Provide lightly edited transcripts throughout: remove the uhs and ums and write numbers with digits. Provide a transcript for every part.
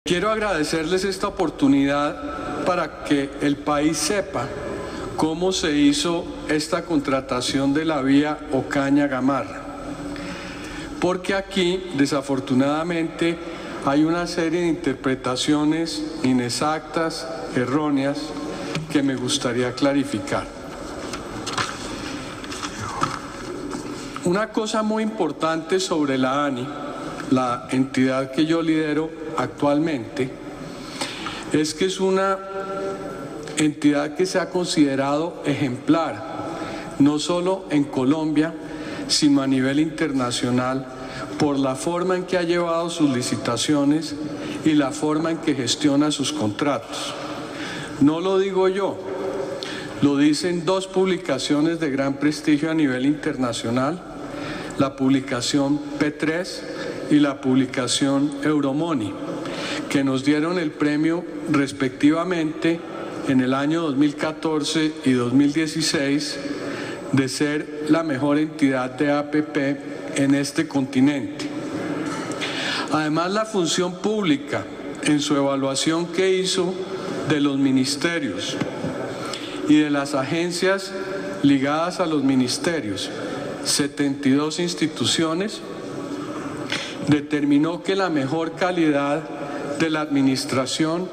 Quiero agradecerles esta oportunidad para que el país sepa cómo se hizo esta contratación de la vía Ocaña-Gamarra, porque aquí desafortunadamente hay una serie de interpretaciones inexactas, erróneas, que me gustaría clarificar. Una cosa muy importante sobre la ANI, la entidad que yo lidero actualmente, es que es una entidad que se ha considerado ejemplar, no solo en Colombia, sino a nivel internacional, por la forma en que ha llevado sus licitaciones y la forma en que gestiona sus contratos. No lo digo yo, lo dicen dos publicaciones de gran prestigio a nivel internacional, la publicación P3 y la publicación Euromoney, que nos dieron el premio respectivamente en el año 2014 y 2016 de ser la mejor entidad de APP en este continente. Además, la función pública, en su evaluación que hizo de los ministerios y de las agencias ligadas a los ministerios, 72 instituciones, determinó que la mejor calidad de la administración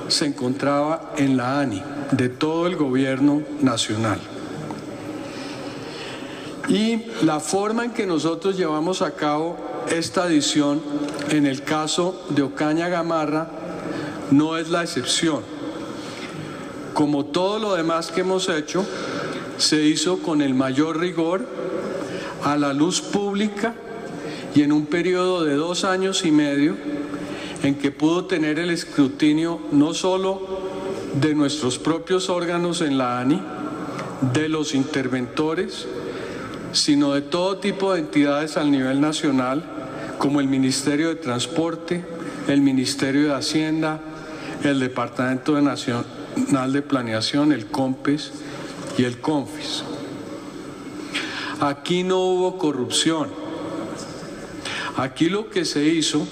se encontraba en la ANI, de todo el gobierno nacional. Y la forma en que nosotros llevamos a cabo esta adición en el caso de Ocaña-Gamarra no es la excepción. Como todo lo demás que hemos hecho, se hizo con el mayor rigor, a la luz pública y en un periodo de 2 años y medio en que pudo tener el escrutinio no solo de nuestros propios órganos en la ANI, de los interventores, sino de todo tipo de entidades a nivel nacional, como el Ministerio de Transporte, el Ministerio de Hacienda, el Departamento Nacional de Planeación, el COMPES y el CONFIS. Aquí no hubo corrupción. Aquí lo que se hizo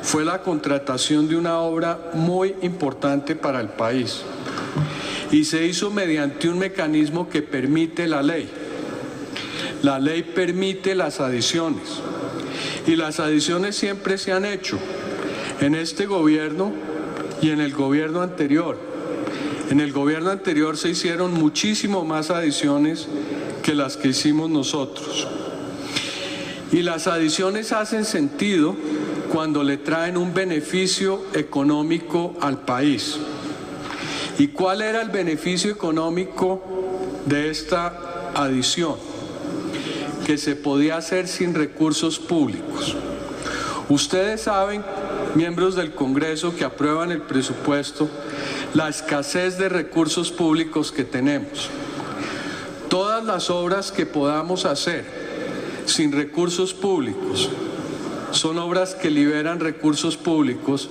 fue la contratación de una obra muy importante para el país y se hizo mediante un mecanismo que permite la ley. La ley permite las adiciones y las adiciones siempre se han hecho en este gobierno y en el gobierno anterior. En el gobierno anterior se hicieron muchísimo más adiciones que las que hicimos nosotros. Y las adiciones hacen sentido cuando le traen un beneficio económico al país. ¿Y cuál era el beneficio económico de esta adición? Que se podía hacer sin recursos públicos. Ustedes saben, miembros del Congreso que aprueban el presupuesto, la escasez de recursos públicos que tenemos. Todas las obras que podamos hacer sin recursos públicos son obras que liberan recursos públicos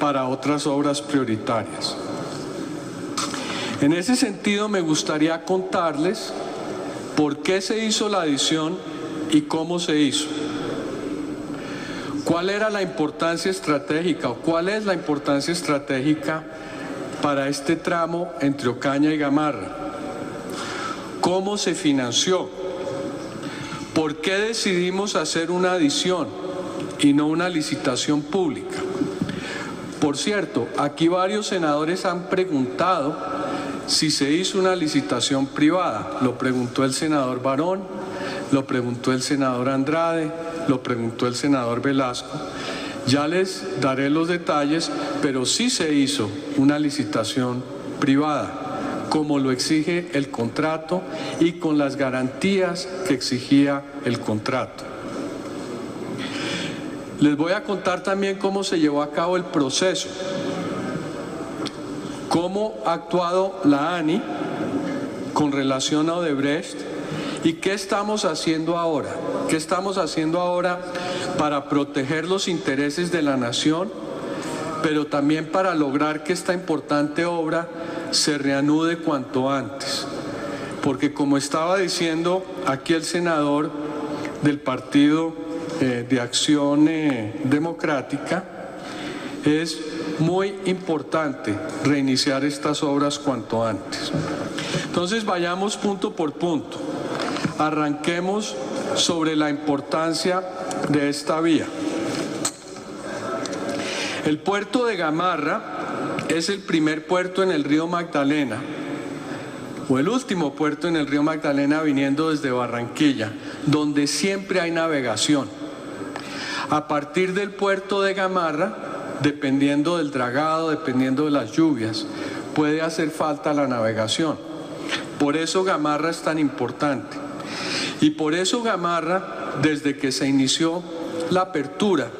para otras obras prioritarias. En ese sentido, me gustaría contarles por qué se hizo la adición y cómo se hizo. ¿Cuál era la importancia estratégica o cuál es la importancia estratégica para este tramo entre Ocaña y Gamarra? ¿Cómo se financió? ¿Por qué decidimos hacer una adición y no una licitación pública? Por cierto, aquí varios senadores han preguntado si se hizo una licitación privada. Lo preguntó el senador Barón, lo preguntó el senador Andrade, lo preguntó el senador Velasco. Ya les daré los detalles, pero sí se hizo una licitación privada, como lo exige el contrato y con las garantías que exigía el contrato. Les voy a contar también cómo se llevó a cabo el proceso, cómo ha actuado la ANI con relación a Odebrecht y qué estamos haciendo ahora. ¿Qué estamos haciendo ahora para proteger los intereses de la nación, pero también para lograr que esta importante obra se reanude cuanto antes? Porque como estaba diciendo aquí el senador del Partido de Acción Democrática, es muy importante reiniciar estas obras cuanto antes. Entonces vayamos punto por punto. Arranquemos sobre la importancia de esta vía. El puerto de Gamarra es el primer puerto en el río Magdalena, o el último puerto en el río Magdalena viniendo desde Barranquilla, donde siempre hay navegación. A partir del puerto de Gamarra, dependiendo del dragado, dependiendo de las lluvias, puede hacer falta la navegación. Por eso Gamarra es tan importante. Y por eso Gamarra, desde que se inició la apertura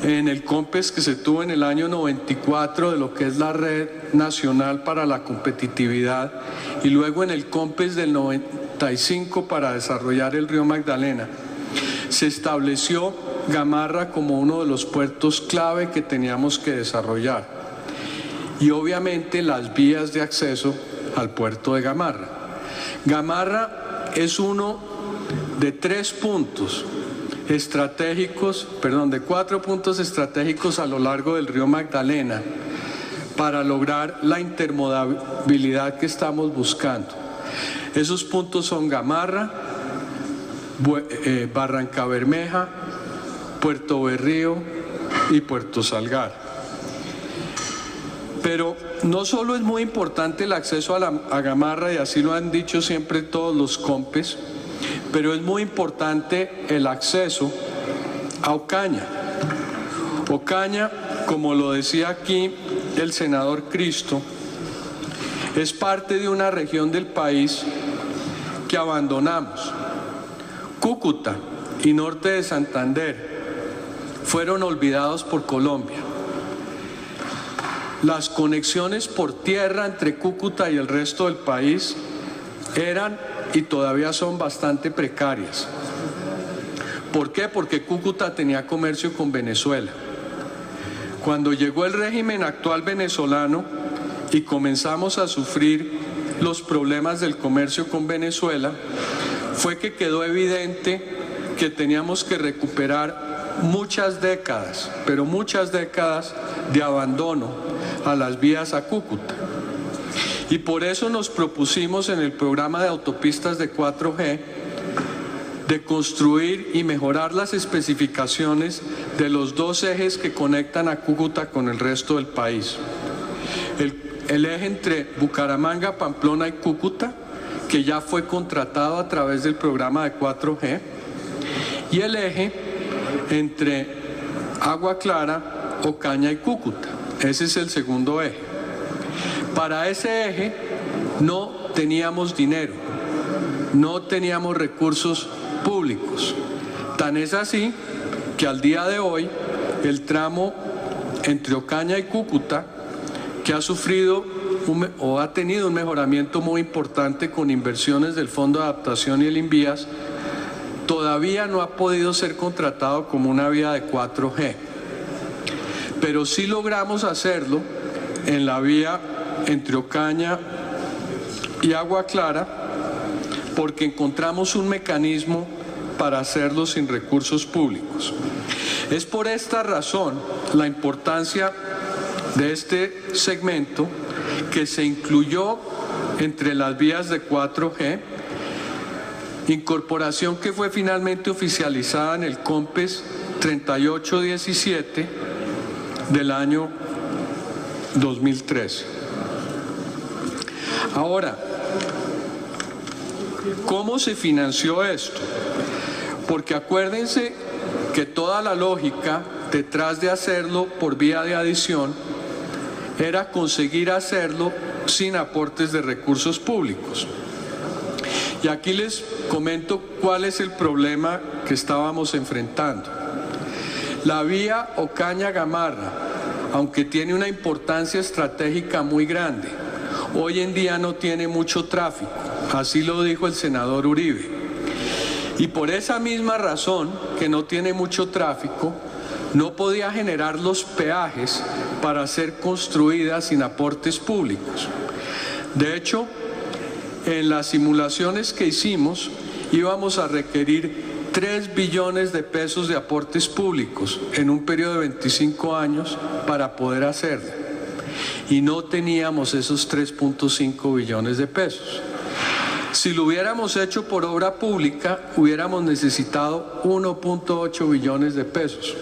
en el COMPES que se tuvo en el año 94 de lo que es la Red Nacional para la Competitividad, y luego en el COMPES del 95 para desarrollar el río Magdalena, se estableció Gamarra como uno de los puertos clave que teníamos que desarrollar, y obviamente las vías de acceso al puerto de Gamarra. Gamarra es uno de 4 puntos estratégicos a lo largo del río Magdalena para lograr la intermodalidad que estamos buscando. Esos puntos son Gamarra, Barrancabermeja, Puerto Berrío y Puerto Salgar. Pero no solo es muy importante el acceso a Gamarra, y así lo han dicho siempre todos los COMPES, pero es muy importante el acceso a Ocaña. Ocaña, como lo decía aquí el senador Cristo, es parte de una región del país que abandonamos. Cúcuta y norte de Santander fueron olvidados por Colombia. Las conexiones por tierra entre Cúcuta y el resto del país eran y todavía son bastante precarias. ¿Por qué? Porque Cúcuta tenía comercio con Venezuela. Cuando llegó el régimen actual venezolano y comenzamos a sufrir los problemas del comercio con Venezuela, fue que quedó evidente que teníamos que recuperar muchas décadas, pero muchas décadas de abandono a las vías a Cúcuta. Y por eso nos propusimos en el programa de autopistas de 4G de construir y mejorar las especificaciones de los 2 ejes que conectan a Cúcuta con el resto del país. El eje entre Bucaramanga, Pamplona y Cúcuta, que ya fue contratado a través del programa de 4G, y el eje entre Agua Clara, Ocaña y Cúcuta. Ese es el segundo eje. Para ese eje no teníamos dinero, no teníamos recursos públicos. Tan es así que al día de hoy el tramo entre Ocaña y Cúcuta, que ha sufrido o ha tenido un mejoramiento muy importante con inversiones del Fondo de Adaptación y el Invías, todavía no ha podido ser contratado como una vía de 4G. Pero sí logramos hacerlo en la vía entre Ocaña y Agua Clara, porque encontramos un mecanismo para hacerlo sin recursos públicos. Es por esta razón la importancia de este segmento que se incluyó entre las vías de 4G, incorporación que fue finalmente oficializada en el COMPES 3817 del año 2013. Ahora, ¿cómo se financió esto? Porque acuérdense que toda la lógica detrás de hacerlo por vía de adición era conseguir hacerlo sin aportes de recursos públicos. Y aquí les comento cuál es el problema que estábamos enfrentando. La vía Ocaña-Gamarra, aunque tiene una importancia estratégica muy grande, hoy en día no tiene mucho tráfico, así lo dijo el senador Uribe. Y por esa misma razón, que no tiene mucho tráfico, no podía generar los peajes para ser construida sin aportes públicos. De hecho, en las simulaciones que hicimos, íbamos a requerir 3 billones de pesos de aportes públicos en un periodo de 25 años para poder hacerlo. Y no teníamos esos 3.5 billones de pesos. Si lo hubiéramos hecho por obra pública, hubiéramos necesitado 1.8 billones de pesos.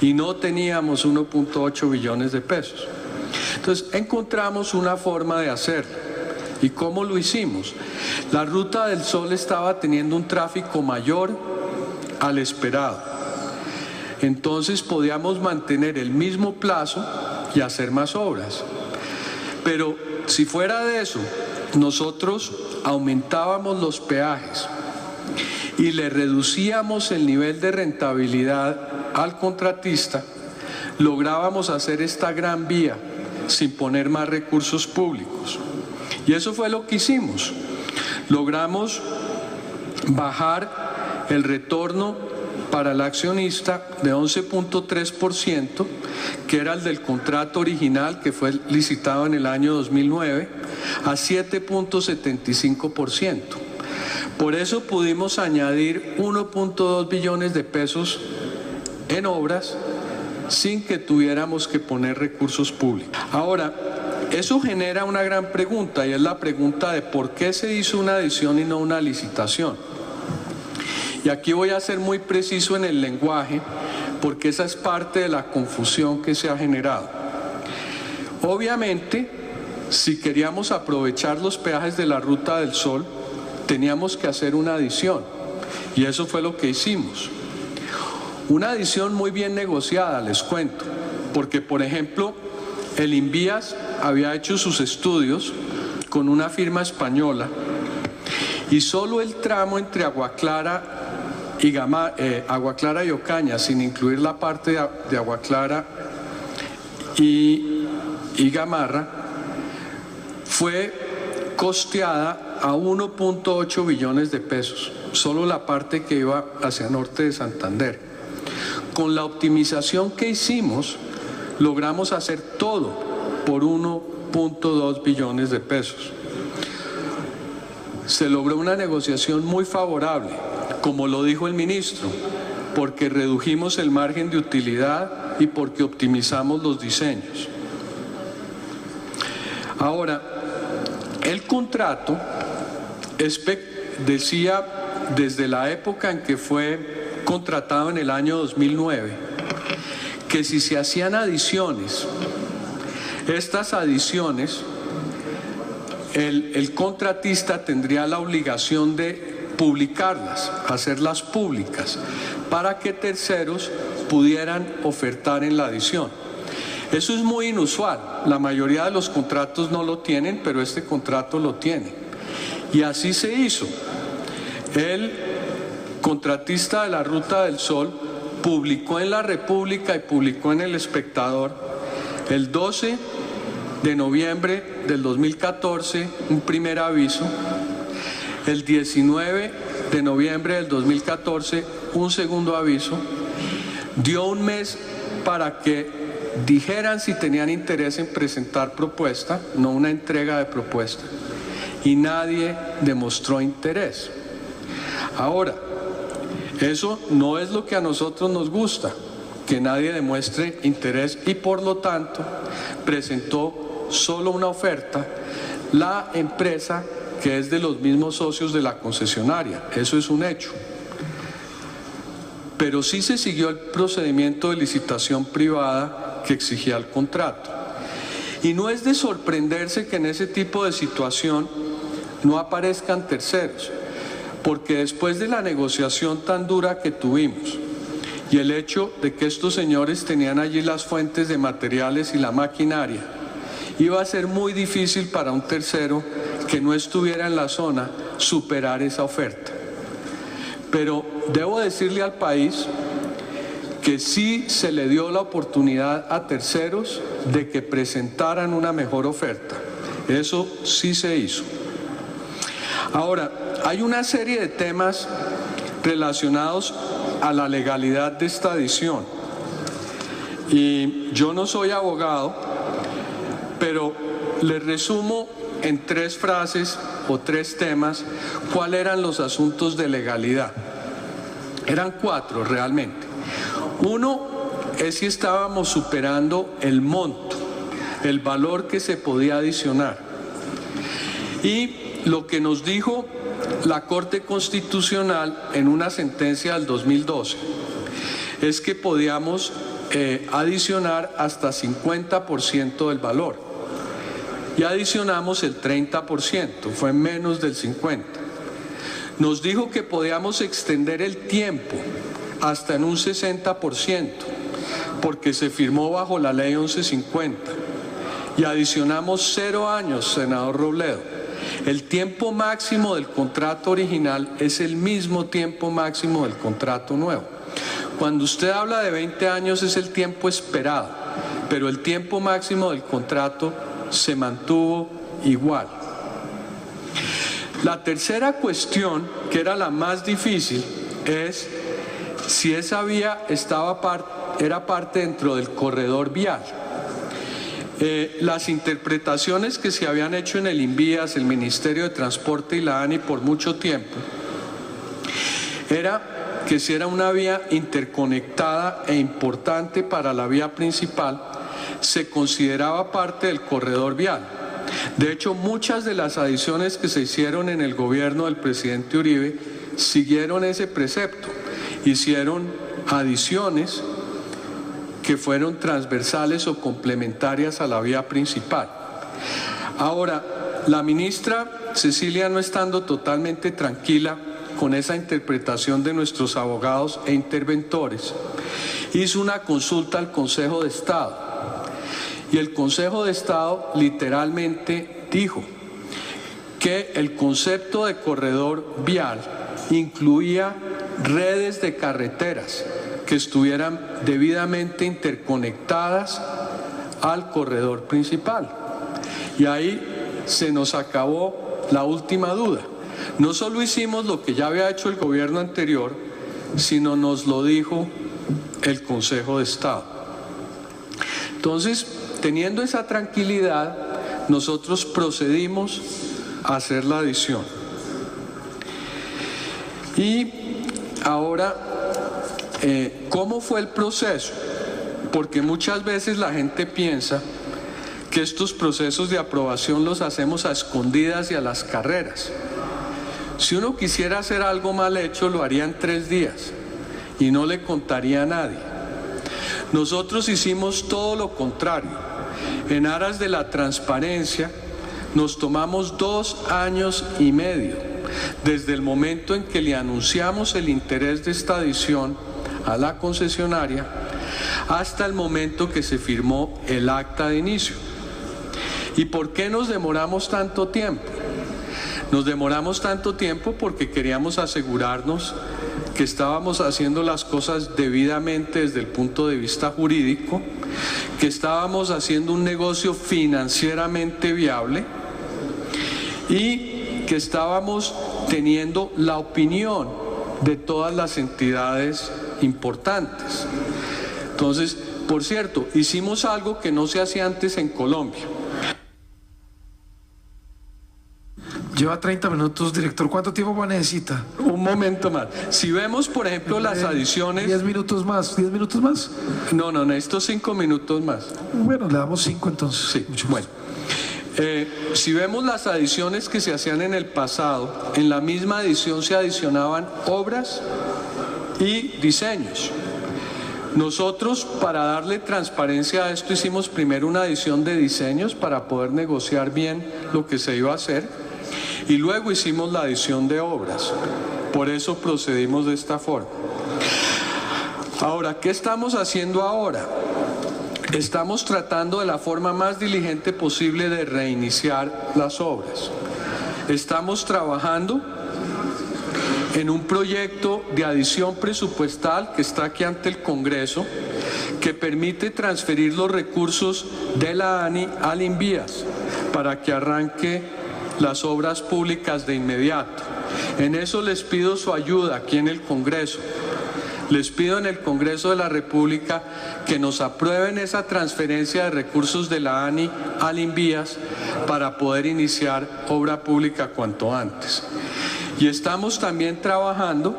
Y no teníamos 1.8 billones de pesos. Entonces, encontramos una forma de hacerlo. ¿Y cómo lo hicimos? La Ruta del Sol estaba teniendo un tráfico mayor al esperado. Entonces podíamos mantener el mismo plazo y hacer más obras. Pero si fuera de eso, nosotros aumentábamos los peajes y le reducíamos el nivel de rentabilidad al contratista, lográbamos hacer esta gran vía sin poner más recursos públicos. Y eso fue lo que hicimos. Logramos bajar el retorno para el accionista de 11.3%, que era el del contrato original que fue licitado en el año 2009, a 7.75%. Por eso pudimos añadir 1.2 billones de pesos en obras sin que tuviéramos que poner recursos públicos. Ahora, eso genera una gran pregunta, y es la pregunta de por qué se hizo una adhesión y no una licitación. Y aquí voy a ser muy preciso en el lenguaje, porque esa es parte de la confusión que se ha generado. Obviamente, si queríamos aprovechar los peajes de la Ruta del Sol, teníamos que hacer una adición, y eso fue lo que hicimos. Una adición muy bien negociada, les cuento, porque, por ejemplo, el Invías había hecho sus estudios con una firma española y solo el tramo entre Agua Clara y Ocaña, sin incluir la parte de Agua Clara y Gamarra, fue costeada a 1.8 billones de pesos, solo la parte que iba hacia norte de Santander. Con la optimización que hicimos, logramos hacer todo por 1.2 billones de pesos. Se logró una negociación muy favorable, como lo dijo el ministro, porque redujimos el margen de utilidad y porque optimizamos los diseños. Ahora, el contrato decía desde la época en que fue contratado en el año 2009, que si se hacían adiciones, estas adiciones, el contratista tendría la obligación de publicarlas, hacerlas públicas, para que terceros pudieran ofertar en la adición. Eso es muy inusual, la mayoría de los contratos no lo tienen, pero este contrato lo tiene. Y así se hizo. El contratista de la Ruta del Sol publicó en La República y publicó en El Espectador el 12 de noviembre del 2014 un primer aviso, el 19 de noviembre del 2014 un segundo aviso, dio un mes para que dijeran si tenían interés en presentar propuesta, no una entrega de propuesta, y nadie demostró interés. Ahora, eso no es lo que a nosotros nos gusta, que nadie demuestre interés, y por lo tanto presentó solo una oferta la empresa que es de los mismos socios de la concesionaria. Eso es un hecho. Pero sí se siguió el procedimiento de licitación privada que exigía el contrato. Y no es de sorprenderse que en ese tipo de situación no aparezcan terceros, porque después de la negociación tan dura que tuvimos y el hecho de que estos señores tenían allí las fuentes de materiales y la maquinaria, iba a ser muy difícil para un tercero que no estuviera en la zona superar esa oferta. Pero debo decirle al país que sí se le dio la oportunidad a terceros de que presentaran una mejor oferta. Eso sí se hizo. Ahora, hay una serie de temas relacionados a la legalidad de esta adición. Y yo no soy abogado, pero les resumo en 3 frases o 3 temas cuáles eran los asuntos de legalidad. Eran 4 realmente. Uno es si estábamos superando el monto, el valor que se podía adicionar. Y lo que nos dijo la Corte Constitucional en una sentencia del 2012 es que podíamos adicionar hasta 50% del valor. Y adicionamos el 30%, fue menos del 50%. Nos dijo que podíamos extender el tiempo hasta en un 60%, porque se firmó bajo la ley 1150. Y adicionamos 0 años, senador Robledo. El tiempo máximo del contrato original es el mismo tiempo máximo del contrato nuevo. Cuando usted habla de 20 años es el tiempo esperado, pero el tiempo máximo del contrato se mantuvo igual. La tercera cuestión, que era la más difícil, es si esa vía era parte dentro del corredor vial. Las interpretaciones que se habían hecho en el INVIAS, el Ministerio de Transporte y la ANI por mucho tiempo, era que si era una vía interconectada e importante para la vía principal, se consideraba parte del corredor vial. De hecho, muchas de las adiciones que se hicieron en el gobierno del presidente Uribe siguieron ese precepto, hicieron adiciones que fueron transversales o complementarias a la vía principal. Ahora, la ministra Cecilia, no estando totalmente tranquila con esa interpretación de nuestros abogados e interventores, hizo una consulta al Consejo de Estado. Y el Consejo de Estado literalmente dijo que el concepto de corredor vial incluía redes de carreteras que estuvieran debidamente interconectadas al corredor principal. Y ahí se nos acabó la última duda. No solo hicimos lo que ya había hecho el gobierno anterior, sino nos lo dijo el Consejo de Estado. Entonces, teniendo esa tranquilidad, nosotros procedimos a hacer la adición. Y ahora, ¿cómo fue el proceso? Porque muchas veces la gente piensa que estos procesos de aprobación los hacemos a escondidas y a las carreras. Si uno quisiera hacer algo mal hecho, lo haría en 3 días y no le contaría a nadie. Nosotros hicimos todo lo contrario. En aras de la transparencia, nos tomamos 2 años y medio, desde el momento en que le anunciamos el interés de esta adición a la concesionaria, hasta el momento que se firmó el acta de inicio. ¿Y por qué nos demoramos tanto tiempo? Nos demoramos tanto tiempo porque queríamos asegurarnos que estábamos haciendo las cosas debidamente desde el punto de vista jurídico, que estábamos haciendo un negocio financieramente viable y que estábamos teniendo la opinión de todas las entidades importantes. Entonces, por cierto, hicimos algo que no se hacía antes en Colombia. Lleva 30 minutos, director. ¿Cuánto tiempo necesita? Un momento más. Si vemos, por ejemplo, las adiciones... 10 minutos más. ¿10 minutos más? No, necesito 5 minutos más. Bueno, le damos 5 entonces. Sí, mucho bueno. Si vemos las adiciones que se hacían en el pasado, en la misma adición se adicionaban obras y diseños. Nosotros, para darle transparencia a esto, hicimos primero una adición de diseños para poder negociar bien lo que se iba a hacer. Y luego hicimos la adición de obras. Por eso procedimos de esta forma. Ahora, ¿qué estamos haciendo ahora? Estamos tratando de la forma más diligente posible de reiniciar las obras. Estamos trabajando en un proyecto de adición presupuestal que está aquí ante el Congreso, que permite transferir los recursos de la ANI al INVIAS para que arranque las obras públicas de inmediato. En eso les pido su ayuda aquí en el Congreso. Les pido en el Congreso de la República que nos aprueben esa transferencia de recursos de la ANI al INVIAS para poder iniciar obra pública cuanto antes. Y estamos también trabajando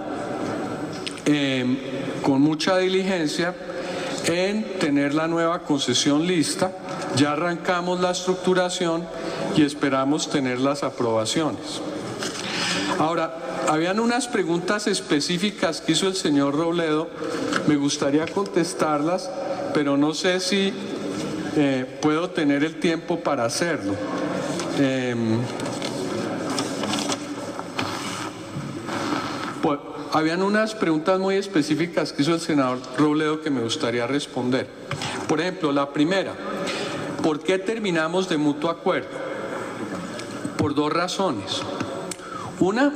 con mucha diligencia en tener la nueva concesión lista. Ya arrancamos la estructuración y esperamos tener las aprobaciones. Ahora, habían unas preguntas específicas que hizo el señor Robledo. Me gustaría contestarlas, pero no sé si puedo tener el tiempo para hacerlo. Pues, habían unas preguntas muy específicas que hizo el senador Robledo que me gustaría responder. Por ejemplo, la primera, ¿por qué terminamos de mutuo acuerdo? Por dos razones. Una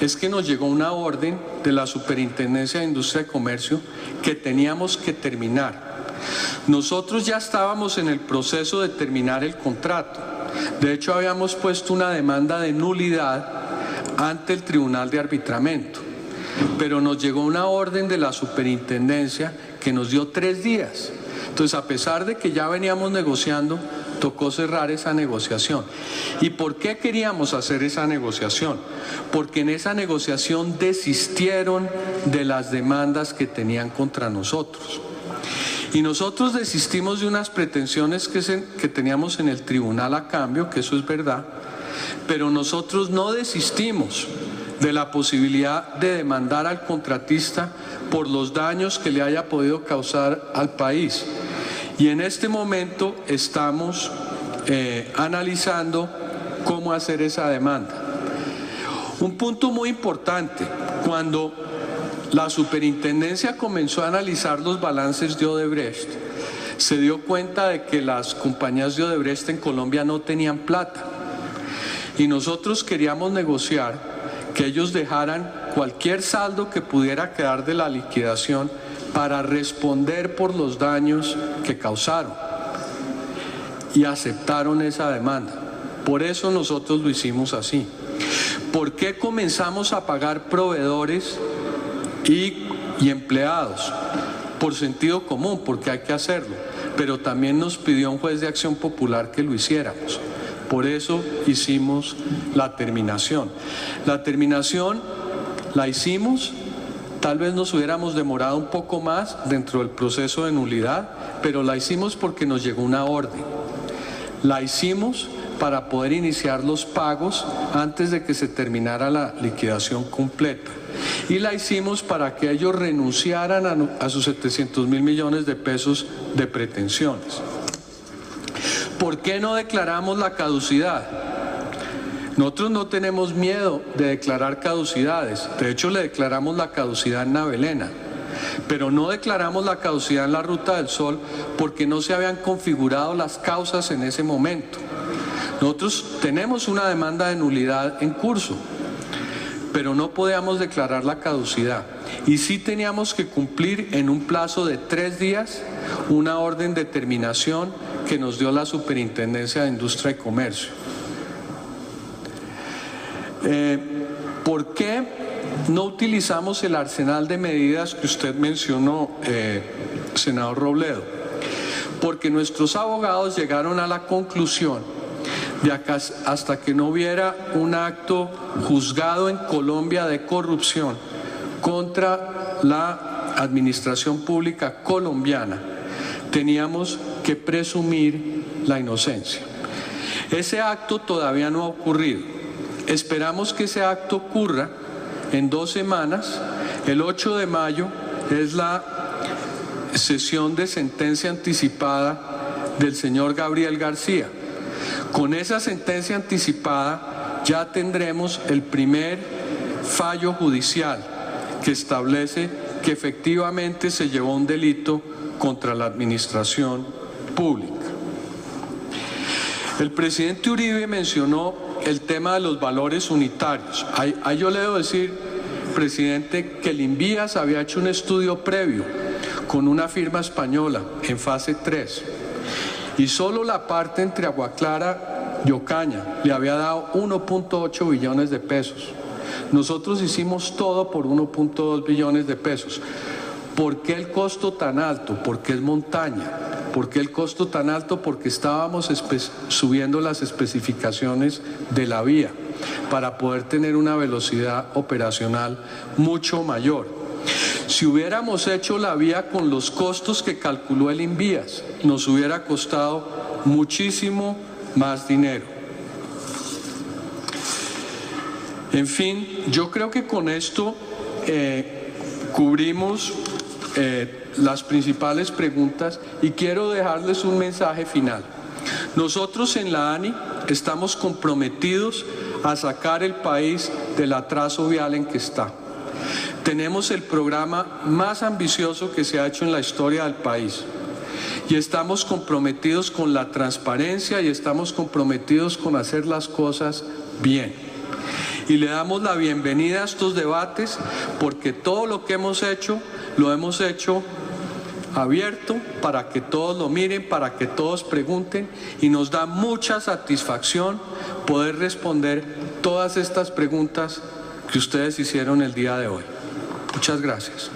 es que nos llegó una orden de la Superintendencia de Industria y Comercio que teníamos que terminar. Nosotros ya estábamos en el proceso de terminar el contrato. De hecho, habíamos puesto una demanda de nulidad ante el Tribunal de Arbitramiento. Pero nos llegó una orden de la Superintendencia que nos dio 3 días. Entonces, a pesar de que ya veníamos negociando, tocó cerrar esa negociación. ¿Y por qué queríamos hacer esa negociación? Porque en esa negociación desistieron de las demandas que tenían contra nosotros. Y nosotros desistimos de unas pretensiones que teníamos en el tribunal a cambio, que eso es verdad, pero nosotros no desistimos de la posibilidad de demandar al contratista por los daños que le haya podido causar al país. Y en este momento estamos analizando cómo hacer esa demanda. Un punto muy importante, cuando la superintendencia comenzó a analizar los balances de Odebrecht, se dio cuenta de que las compañías de Odebrecht en Colombia no tenían plata. Y nosotros queríamos negociar que ellos dejaran cualquier saldo que pudiera quedar de la liquidación para responder por los daños que causaron. Y aceptaron esa demanda. Por eso nosotros lo hicimos así. ¿Por qué comenzamos a pagar proveedores y empleados? Por sentido común, porque hay que hacerlo. Pero también nos pidió un juez de acción popular que lo hiciéramos. Por eso hicimos la terminación. La terminación la hicimos, tal vez nos hubiéramos demorado un poco más dentro del proceso de nulidad, pero la hicimos porque nos llegó una orden. La hicimos para poder iniciar los pagos antes de que se terminara la liquidación completa. Y la hicimos para que ellos renunciaran a sus 700.000 millones de pesos de pretensiones. ¿Por qué no declaramos la caducidad? Nosotros no tenemos miedo de declarar caducidades. De hecho, le declaramos la caducidad en Navelena. Pero no declaramos la caducidad en la Ruta del Sol porque no se habían configurado las causas en ese momento. Nosotros tenemos una demanda de nulidad en curso, pero no podíamos declarar la caducidad. Y sí teníamos que cumplir en un plazo de 3 días una orden de terminación que nos dio la Superintendencia de Industria y Comercio. ¿Por qué no utilizamos el arsenal de medidas que usted mencionó, senador Robledo? Porque nuestros abogados llegaron a la conclusión de que hasta que no hubiera un acto juzgado en Colombia de corrupción contra la administración pública colombiana, teníamos que presumir la inocencia. Ese acto todavía no ha ocurrido. Esperamos que ese acto ocurra en 2 semanas. El 8 de mayo es la sesión de sentencia anticipada del señor Gabriel García. Con esa sentencia anticipada ya tendremos el primer fallo judicial que establece que efectivamente se llevó un delito contra la administración pública. El presidente Uribe mencionó el tema de los valores unitarios. Ahí yo le debo decir, presidente, que el INVIAS había hecho un estudio previo con una firma española en fase 3 y solo la parte entre Agua Clara y Ocaña le había dado 1.8 billones de pesos. Nosotros hicimos todo por 1.2 billones de pesos. ¿Por qué el costo tan alto? Porque es montaña. ¿Por qué el costo tan alto? Porque estábamos subiendo las especificaciones de la vía para poder tener una velocidad operacional mucho mayor. Si hubiéramos hecho la vía con los costos que calculó el Invías, nos hubiera costado muchísimo más dinero. En fin, yo creo que con esto cubrimos las principales preguntas y quiero dejarles un mensaje final. Nosotros en la ANI estamos comprometidos a sacar el país del atraso vial en que está. Tenemos el programa más ambicioso que se ha hecho en la historia del país y estamos comprometidos con la transparencia y estamos comprometidos con hacer las cosas bien. Y le damos la bienvenida a estos debates porque todo lo que hemos hecho, lo hemos hecho abierto para que todos lo miren, para que todos pregunten, y nos da mucha satisfacción poder responder todas estas preguntas que ustedes hicieron el día de hoy. Muchas gracias.